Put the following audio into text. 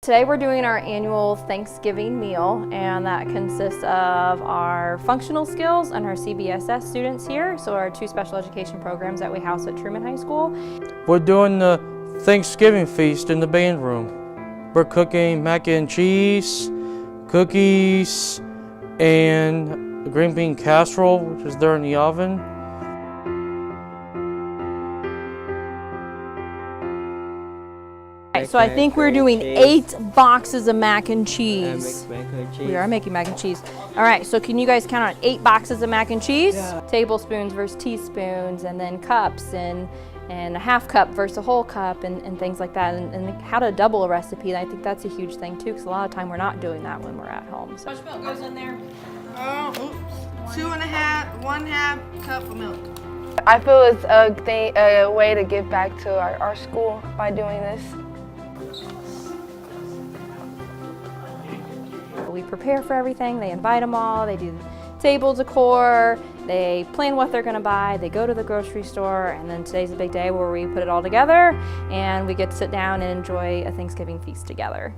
Today we're doing our annual Thanksgiving meal, and that consists of our functional skills and our CBSS students here, so our 2 special education programs that we house at Truman High School. We're doing the Thanksgiving feast in the band room. We're cooking mac and cheese, cookies, and a green bean casserole, which is there in the oven. So I think we're doing 8 boxes of mac and cheese. We are making mac and cheese. All right, so can you guys count on 8 boxes of mac and cheese? Yeah. Tablespoons versus teaspoons, and then cups, and a half cup versus a whole cup, and things like that, and how to double a recipe. I think that's a huge thing too, because a lot of time we're not doing that when we're at home. So. How much milk goes in there? Oops. 1.5 cup of milk. I feel it's a way to give back to our school by doing this. We prepare for everything. They invite them all. They do table decor. They plan what they're going to buy. They go to the grocery store, and then today's a big day where we put it all together and we get to sit down and enjoy a Thanksgiving feast together.